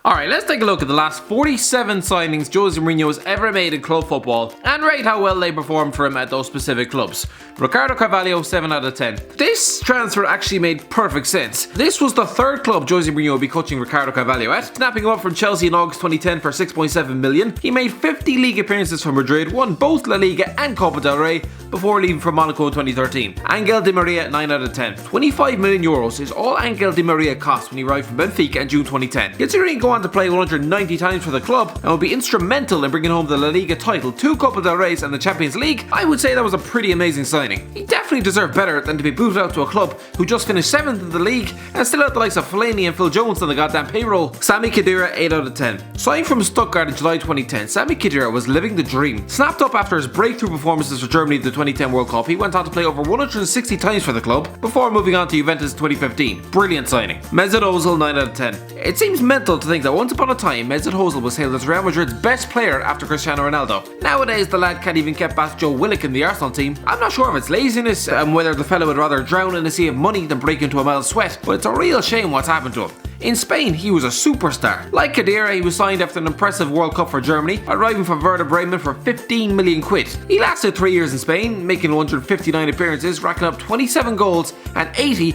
Alright, let's take a look at the last 47 signings Jose Mourinho has ever made in club football and rate how well they performed for him at those specific clubs. Ricardo Carvalho, 7 out of 10. This transfer actually made perfect sense. This was the third club Jose Mourinho would be coaching Ricardo Carvalho at, snapping him up from Chelsea in August 2010 for 6.7 million. He made 50 league appearances for Madrid, won both La Liga and Copa del Rey before leaving for Monaco in 2013. Angel Di Maria, 9 out of 10. 25 million euros is all Angel Di Maria cost when he arrived from Benfica in June 2010. Considering he'd go on to play 190 times for the club and would be instrumental in bringing home the La Liga title, 2 Copa del Reys and the Champions League, I would say that was a pretty amazing signing. He definitely deserved better than to be booted out to a club who just finished 7th in the league and still had the likes of Fellaini and Phil Jones on the goddamn payroll. Sami Khedira, 8 out of 10. Signed from Stuttgart in July 2010, Sami Khedira was living the dream. Snapped up after his breakthrough performances for Germany at the 2010 World Cup, he went on to play over 160 times for the club before moving on to Juventus in 2015. Brilliant signing. Mesut Ozil, 9 out of 10. It seems mental to think that once upon a time Mesut Ozil was hailed as Real Madrid's best player after Cristiano Ronaldo. Nowadays the lad can't even get past Joe Willock in the Arsenal team. I'm not sure if it's laziness and whether the fellow would rather drown in a sea of money than break into a mild sweat, but it's a real shame what's happened to him. In Spain, he was a superstar. Like Khedira, he was signed after an impressive World Cup for Germany, arriving from Werder Bremen for 15 million quid. He lasted 3 years in Spain, making 159 appearances, racking up 27 goals and 80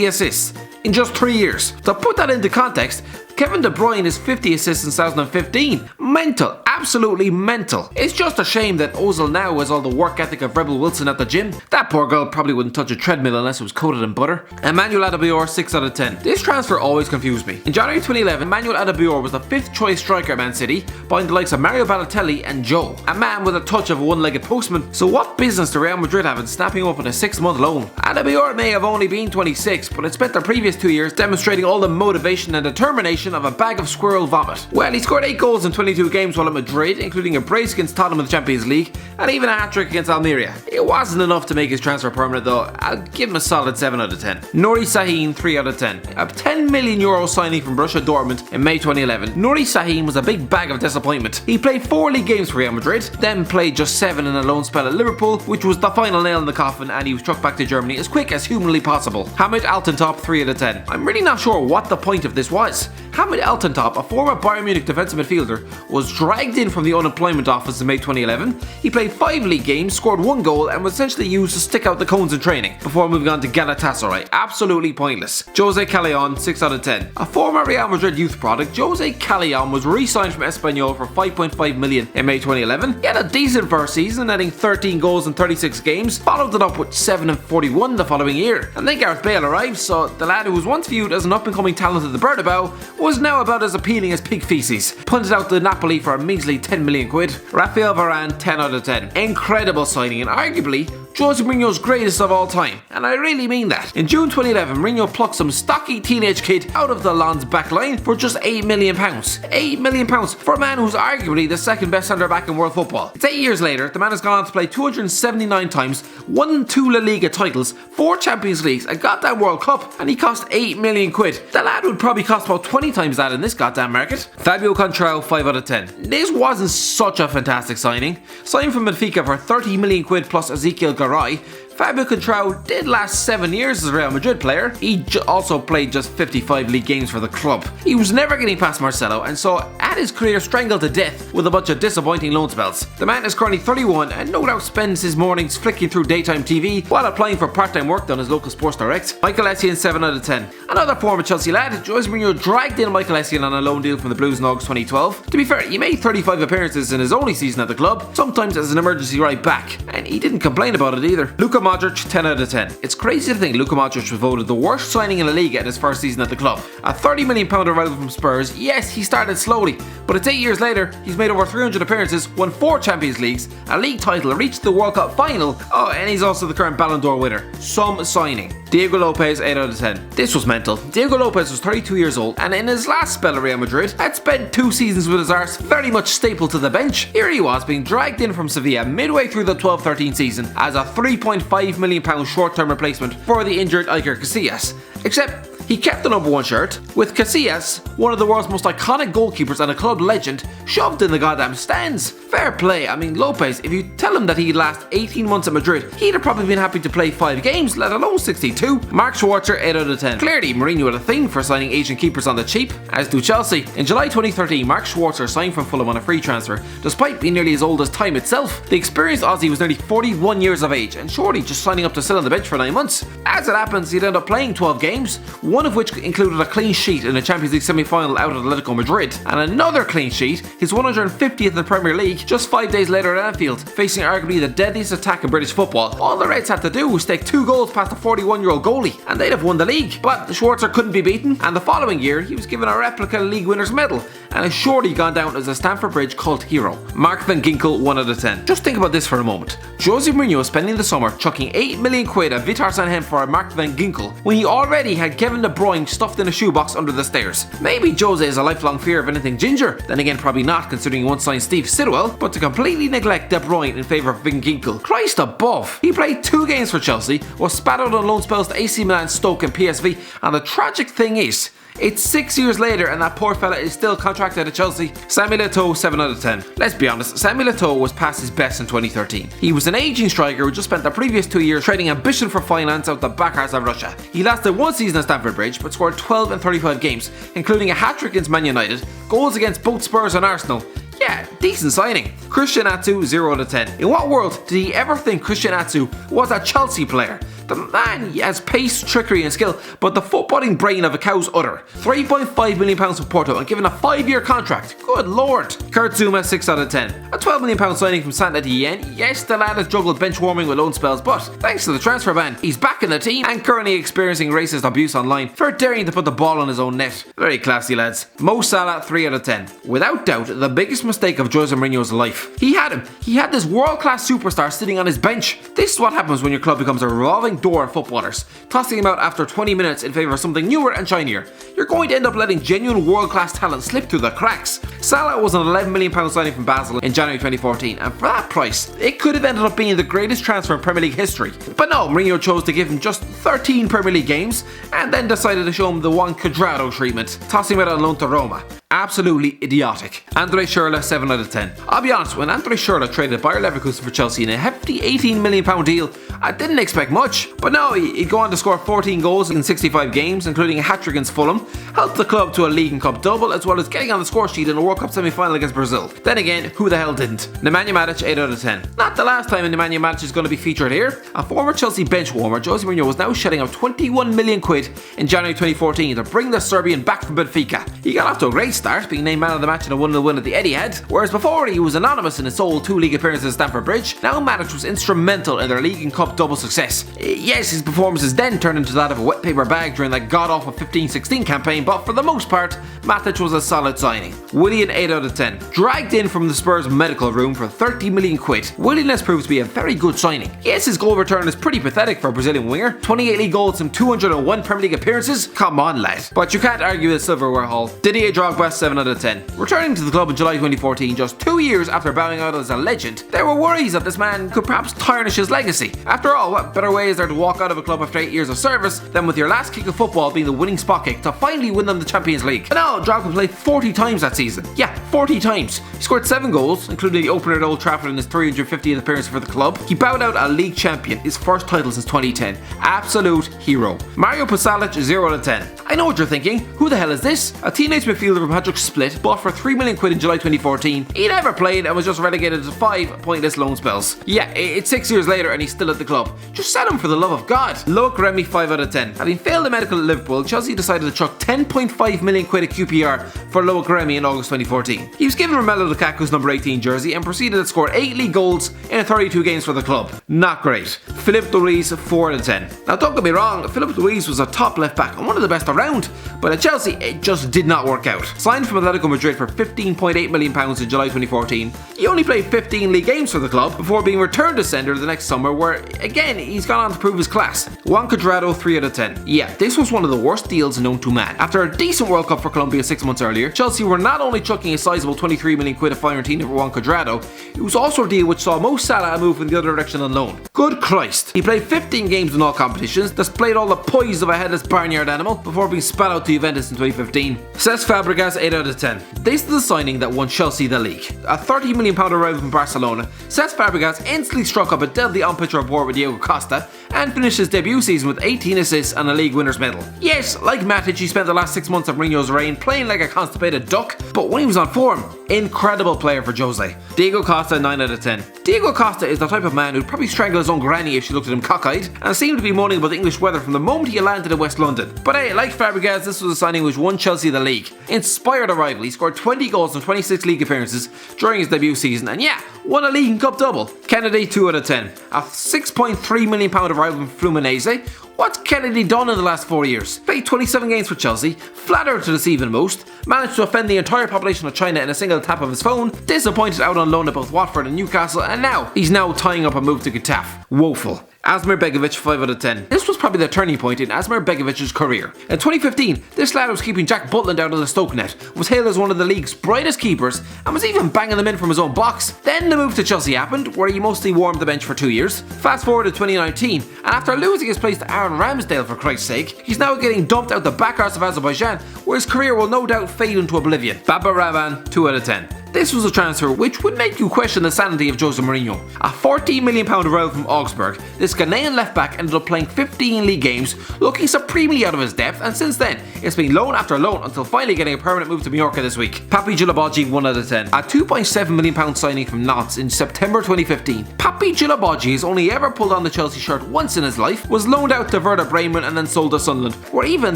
assists in just 3 years. To put that into context, Kevin De Bruyne is 50 assists in 2015. Mental, absolutely mental. It's just a shame that Ozil now has all the work ethic of Rebel Wilson at the gym. That poor girl probably wouldn't touch a treadmill unless it was coated in butter. Emmanuel Adebayor, 6 out of 10. This transfer always confused me. In January 2011, Emmanuel Adebayor was the 5th choice striker at Man City, behind the likes of Mario Balotelli and Joe, a man with a touch of a one-legged postman. So what business do Real Madrid have in snapping him up on a 6-month loan? Adebayor may have only been 26, but had spent the previous 2 years demonstrating all the motivation and determination of a bag of squirrel vomit. Well, he scored 8 goals in 22 games while at Madrid, including a brace against Tottenham in the Champions League, and even a hat-trick against Almeria. It wasn't enough to make his transfer permanent though. I'll give him a solid 7 out of 10. Nuri Sahin, 3 out of 10. A 10 million euro signing from Borussia Dortmund in May 2011. Nuri Sahin was a big bag of disappointment. He played 4 league games for Real Madrid, then played just 7 in a loan spell at Liverpool, which was the final nail in the coffin, and he was trucked back to Germany as quick as humanly possible. Hamid Altintop, 3 out of 10. I'm really not sure what the point of this was. Hamid Altintop, a former Bayern Munich defensive midfielder, was dragged in from the unemployment office in May 2011. He played 5 league games, scored 1 goal, and was essentially used to stick out the cones in training before moving on to Galatasaray. Absolutely pointless. Jose Callejón, 6 out of 10. A former Real Madrid youth product, Jose Callejón was re-signed from Espanyol for 5.5 million in May 2011. He had a decent first season, netting 13 goals in 36 games, followed it up with 7 and 41 the following year. And then Gareth Bale arrived, so the lad who was once viewed as an up-and-coming talent at the Bernabeu was now about as appealing as pig feces. Punted out to Napoli for a measly 10 million quid. Rafael Varane, 10 out of 10. Incredible signing and arguably Jose Mourinho's greatest of all time, and I really mean that. In June 2011, Mourinho plucked some stocky teenage kid out of the Lens backline for just £8 million. £8 million for a man who's arguably the second best centre back in world football. It's 8 years later, the man has gone on to play 279 times, won 2 La Liga titles, 4 Champions Leagues, a goddamn World Cup, and he cost £8 million. The lad would probably cost about 20 times that in this goddamn market. Fabio Contrao, 5 out of 10. This wasn't such a fantastic signing. Signed from Benfica for 30 million quid plus Ezekiel Garay, Fabio Contrao did last 7 years as a Real Madrid player. He also played just 55 league games for the club. He was never getting past Marcelo and so had his career strangled to death with a bunch of disappointing loan spells. The man is currently 31 and no doubt spends his mornings flicking through daytime TV while applying for part-time work done as local Sports Direct. Michael Essien, 7 out of 10. Another former Chelsea lad, Jose Mourinho dragged in Michael Essien on a loan deal from the Blues in August 2012. To be fair, he made 35 appearances in his only season at the club, sometimes as an emergency right back, and he didn't complain about it either. Luka Modric, 10 out of 10. It's crazy to think Luka Modric was voted the worst signing in La Liga in his first season at the club. A £30 million arrival from Spurs. Yes, he started slowly, but it's 8 years later, he's made over 300 appearances, won 4 Champions Leagues, a league title, reached the World Cup final, and he's also the current Ballon d'Or winner. Some signing. Diego Lopez, 8 out of 10. This was mental. Diego Lopez was 32 years old, and in his last spell at Real Madrid, had spent 2 seasons with his arse very much stapled to the bench. Here he was being dragged in from Sevilla midway through the 12-13 season as a £3.5 million short-term replacement for the injured Iker Casillas. Except he kept the number 1 shirt, with Casillas, one of the world's most iconic goalkeepers and a club legend, shoved in the goddamn stands. Fair play. I mean, Lopez, if you tell him that he'd last 18 months at Madrid, he'd have probably been happy to play 5 games, let alone 62. Mark Schwarzer, 8 out of 10. Clearly, Mourinho had a thing for signing Asian keepers on the cheap, as do Chelsea. In July 2013, Mark Schwarzer signed from Fulham on a free transfer, despite being nearly as old as time itself. The experienced Aussie was nearly 41 years of age, and surely just signing up to sit on the bench for 9 months. As it happens, he'd end up playing 12 games, one of which included a clean sheet in a Champions League semi-final out at Atletico Madrid, and another clean sheet, his 150th in the Premier League, just 5 days later at Anfield, facing arguably the deadliest attack in British football. All the Reds had to do was take 2 goals past the 41-year-old goalie, and they'd have won the league. But Schwarzer couldn't be beaten, and the following year, he was given a replica league winner's medal, and has surely gone down as a Stamford Bridge cult hero. Mark van Ginkel, 1 out of 10. Just think about this for a moment. Jose Mourinho spending the summer chucking 8 million quid at Vitar Sanhem for Mark van Ginkel, when he already had Kevin De Bruyne stuffed in a shoebox under the stairs. Maybe Jose has a lifelong fear of anything ginger, then again probably not considering he once signed Steve Sidwell, but to completely neglect De Bruyne in favour of Van Ginkel, Christ above. He played 2 games for Chelsea, was spat out on loan spells to AC Milan, Stoke and PSV, and the tragic thing is, it's 6 years later and that poor fella is still contracted at Chelsea. Samuel Eto'o, 7 out of 10. Let's be honest, Samuel Eto'o was past his best in 2013. He was an aging striker who just spent the previous 2 years trading ambition for finance out the back arse of Russia. He lasted 1 season at Stamford Bridge but scored 12 in 35 games, including a hat-trick against Man United, goals against both Spurs and Arsenal. Yeah, decent signing. Christian Atsu, 0 out of 10. In what world did he ever think Christian Atsu was a Chelsea player? The man has pace, trickery and skill, but the footballing brain of a cow's udder. £3.5 million for Porto and given a 5-year contract. Good lord. Kurt Zouma, 6 out of 10. A £12 million signing from Saint Etienne. Yes, the lad has juggled bench warming with loan spells, but thanks to the transfer ban, he's back in the team and currently experiencing racist abuse online for daring to put the ball on his own net. Very classy, lads. Mo Salah, 3 out of 10. Without doubt, the biggest mistake of Jose Mourinho's life. He had him. He had this world-class superstar sitting on his bench. This is what happens when your club becomes a revolving door of footballers, tossing him out after 20 minutes in favour of something newer and shinier. You're going to end up letting genuine world-class talent slip through the cracks. Salah was an £11 million signing from Basel in January 2014, and for that price, it could have ended up being the greatest transfer in Premier League history. But no, Mourinho chose to give him just 13 Premier League games, and then decided to show him the Juan Cuadrado treatment, tossing him out on loan to Roma. Absolutely idiotic. Andre Schürrle, 7 out of 10. I'll be honest, when Andre Schürrle traded Bayer Leverkusen for Chelsea in a hefty £18 million deal, I didn't expect much. But no, he'd go on to score 14 goals in 65 games, including a hat-trick against Fulham, helped the club to a League and Cup double, as well as getting on the score sheet in a World Cup semi-final against Brazil. Then again, who the hell didn't? Nemanja Matic, 8 out of 10. Not the last time Nemanja Matic is going to be featured here. A former Chelsea bench warmer, Jose Mourinho was now shelling out 21 million quid in January 2014 to bring the Serbian back from Benfica. He got off to a great start, being named man of the match in a 1-0 win at the Etihad, whereas before he was anonymous in his sole 2 league appearances at Stamford Bridge. Now Matic was instrumental in their League and Cup double success. Yes, his performances then turned into that of a wet paper bag during that god-awful 15-16 campaign, but for the most part, Matic was a solid signing. Willian, 8 out of 10. Dragged in from the Spurs medical room for 30 million quid, Willian has proved to be a very good signing. Yes, his goal return is pretty pathetic for a Brazilian winger. 28 league goals and 201 Premier League appearances? Come on, lad. But you can't argue with silverware haul. Didier Drogba, 7 out of 10. Returning to the club in July 2014, just 2 years after bowing out as a legend, there were worries that this man could perhaps tarnish his legacy. After all, what better way is there to walk out of a club after 8 years of service than with your last kick of football being the winning spot kick to finally win them the Champions League? But now, Drogba played 40 times that season. Yeah, 40 times. He scored 7 goals, including the opener at Old Trafford in his 350th appearance for the club. He bowed out a league champion, his first title since 2010. Absolute hero. Mario Pasalic, 0 out of 10. I know what you're thinking. Who the hell is this? A teenage midfielder from Hajduk Split, bought for 3 million quid in July 2014. He never played and was just relegated to 5 pointless loan spells. Yeah, it's 6 years later and he's still at the club. Just sell him for the love of God. Loic Remy, 5 out of 10. Having failed the medical at Liverpool, Chelsea decided to chuck 10.5 million quid at QPR for Loic Remy in August 2014. He was given Romelu Lukaku's number 18 jersey and proceeded to score 8 league goals in 32 games for the club. Not great. Philippe Luis, 4 out of 10. Now don't get me wrong, Philippe Luis was a top left back and one of the best around, but at Chelsea it just did not work out. Signed from Atletico Madrid for £15.8 million in July 2014, he only played 15 league games for the club before being returned to sender the next summer, where again he's gone on to prove his class. Juan Cuadrado, 3 out of 10. Yeah, this was one of the worst deals known to man. After a decent World Cup for Colombia 6 months earlier, Chelsea were not only chucking a sizable 23 million quid at Fiorentina for Juan Cuadrado, it was also a deal which saw Mo Salah move in the other direction on loan. Good Christ. He played 15 games in all competitions, displayed all the poise of a headless barnyard animal before being spat out to Juventus in 2015. Cesc Fabregas, 8 out of 10. This is the signing that won Chelsea the league. A £30 million arrival from Barcelona, Cesc Fabregas instantly struck up a deadly on-pitch rapport with Diego Costa and finished his debut season with 18 assists and a league winner's medal. Yes, like Matic, he spent the last 6 months of Mourinho's reign playing like a constipated duck, but when he was on form, incredible player for Jose. Diego Costa, 9 out of 10. Diego Costa is the type of man who'd probably strangle his own granny if she looked at him cockeyed, and seemed to be moaning about the English weather from the moment he landed in West London. But hey, like Fabregas, this was a signing which won Chelsea the league. Inspired arrival, he scored 20 goals in 26 league appearances during his debut season, and yeah, won a league and cup double. Kennedy, 2 out of 10. A £6.3 million arrival from Fluminense. What's Kennedy done in the last 4 years? Played 27 games for Chelsea, flattered to deceive in most, managed to offend the entire population of China in a single tap of his phone, disappointed out on loan at both Watford and Newcastle, and now he's tying up a move to Getafe. Woeful. Asmir Begovic, 5 out of 10. This was probably the turning point in Asmir Begovic's career. In 2015, this lad was keeping Jack Butland out of the Stoke net, was hailed as one of the league's brightest keepers, and was even banging them in from his own box. Then the move to Chelsea happened, where he mostly warmed the bench for 2 years. Fast forward to 2019, and after losing his place to Aaron Ramsdale for Christ's sake, he's now getting dumped out the back arse of Azerbaijan, where his career will no doubt fade into oblivion. Baba Ravan, 2 out of 10. This was a transfer which would make you question the sanity of Jose Mourinho. A £14 million arrival from Augsburg, this Ghanaian left-back ended up playing 15 league games, looking supremely out of his depth, and since then, it's been loan after loan until finally getting a permanent move to Mallorca this week. Papi Djilabodji, 1 out of 10. A £2.7 million signing from Nantes in September 2015. Papi Djilabodji has only ever pulled on the Chelsea shirt once in his life, was loaned out to Werder Bremen and then sold to Sunderland, where even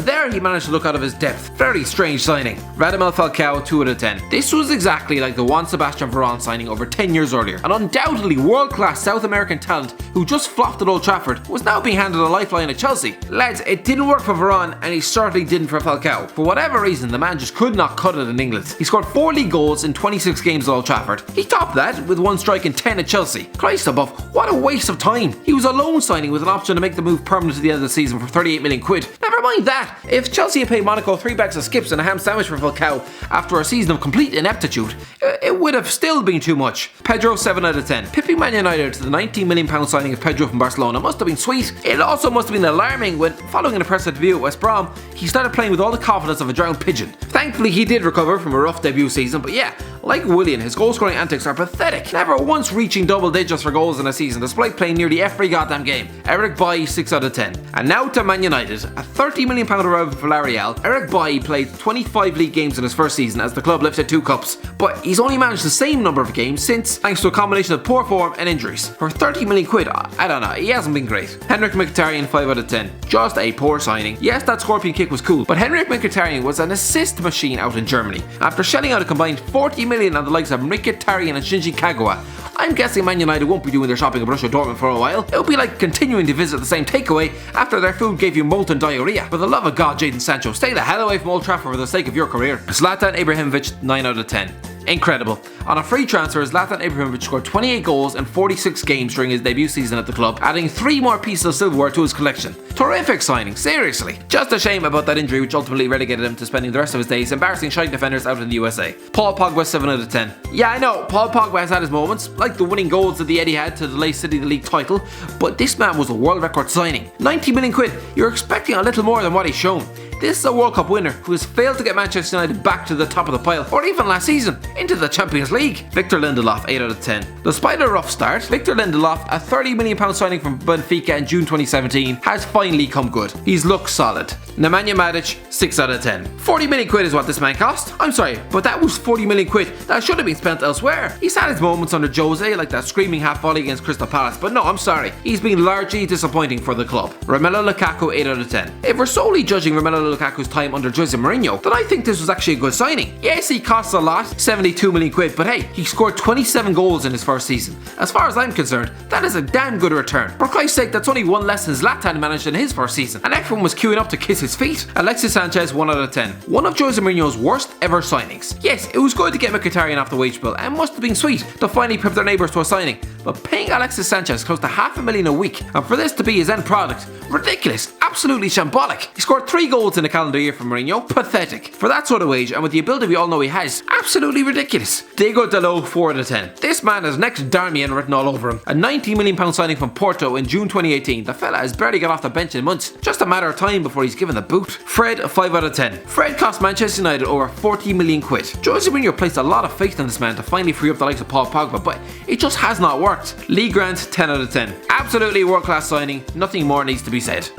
there he managed to look out of his depth. Very strange signing. Radamel Falcao, 2 out of 10. This was exactly like the Juan Sebastian Varane signing over 10 years earlier. An undoubtedly world-class South American talent who just flopped at Old Trafford was now being handed a lifeline at Chelsea. Lads, it didn't work for Varane and he certainly didn't for Falcao. For whatever reason, the man just could not cut it in England. He scored 4 league goals in 26 games at Old Trafford. He topped that with 1 strike and 10 at Chelsea. Christ above, what a waste of time. He was a loan signing with an option to make the move permanent at the end of the season for 38 million quid. Never mind that. If Chelsea had paid Monaco 3 bags of skips and a ham sandwich for Falcao after a season of complete ineptitude, it would have still been too much. Pedro, 7 out of 10. Pipping Man United to the £19 million signing of Pedro from Barcelona must have been sweet. It also must have been alarming when, following an impressive debut at West Brom, he started playing with all the confidence of a drowned pigeon. Thankfully, he did recover from a rough debut season, but yeah, like Willian, his goal-scoring antics are pathetic, never once reaching double digits for goals in a season despite playing nearly every goddamn game. Eric Bailly, 6 out of 10. And now to Man United, a £30 million arrival for Villarreal. Eric Bailly played 25 league games in his first season as the club lifted 2 cups, but he's only managed the same number of games since, thanks to a combination of poor form and injuries. For 30 million quid, I don't know, he hasn't been great. Henrik Mkhitaryan, 5 out of 10. Just a poor signing. Yes, that scorpion kick was cool, but Henrik Mkhitaryan was an assist machine out in Germany. After shelling out a combined 40 million on the likes of Mkhitaryan and Shinji Kagawa, I'm guessing Man United won't be doing their shopping at Borussia Dortmund for a while. It'll be like continuing to visit the same takeaway after their food gave you molten diarrhea. For the love of God, Jadon Sancho, stay the hell away from Old Trafford for the sake of your career. Zlatan Ibrahimovic, 9 out of 10. Incredible. On a free transfer, Zlatan Ibrahimovic scored 28 goals in 46 games during his debut season at the club, adding 3 more pieces of silverware to his collection. Terrific signing, seriously. Just a shame about that injury which ultimately relegated him to spending the rest of his days embarrassing shite defenders out in the USA. Paul Pogba, 7 out of 10. Yeah, I know, Paul Pogba has had his moments, like the winning goals that the Eddie had to delay City the league title, but this man was a world record signing. 90 million quid, you're expecting a little more than what he's shown. This is a World Cup winner who has failed to get Manchester United back to the top of the pile, or even last season, into the Champions League. Victor Lindelof, 8 out of 10. Despite a rough start, Victor Lindelof, a £30 million signing from Benfica in June 2017, has finally come good. He's looked solid. Nemanja Matic, 6 out of 10. 40 million quid is what this man cost. I'm sorry, but that was 40 million quid that should have been spent elsewhere. He's had his moments under Jose, like that screaming half volley against Crystal Palace, but no, I'm sorry. He's been largely disappointing for the club. Romelu Lukaku, 8 out of 10. If we're solely judging Romelu Lukaku's time under Jose Mourinho, then I think this was actually a good signing. Yes, he costs a lot, 72 million quid, but hey, he scored 27 goals in his first season. As far as I'm concerned, that is a damn good return. For Christ's sake, that's only 1 less than Zlatan managed in his first season, and everyone was queuing up to kiss his feet. Alexis Sanchez, 1 out of 10. One of Jose Mourinho's worst ever signings. Yes, it was good to get Mkhitaryan off the wage bill, and must have been sweet to finally pip their neighbours to a signing, but paying Alexis Sanchez close to £500,000 a week, and for this to be his end product, ridiculous, absolutely absolutely shambolic. He scored 3 goals in a calendar year for Mourinho. Pathetic. For that sort of wage, and with the ability we all know he has, absolutely ridiculous. Diego Dalot, 4 out of 10. This man has next Darmian written all over him. A £90 million signing from Porto in June 2018. The fella has barely got off the bench in months. Just a matter of time before he's given the boot. Fred, 5 out of 10. Fred cost Manchester United over 40 million quid. Jose Mourinho placed a lot of faith in this man to finally free up the likes of Paul Pogba, but it just has not worked. Lee Grant, 10 out of 10. Absolutely world-class signing. Nothing more needs to be said.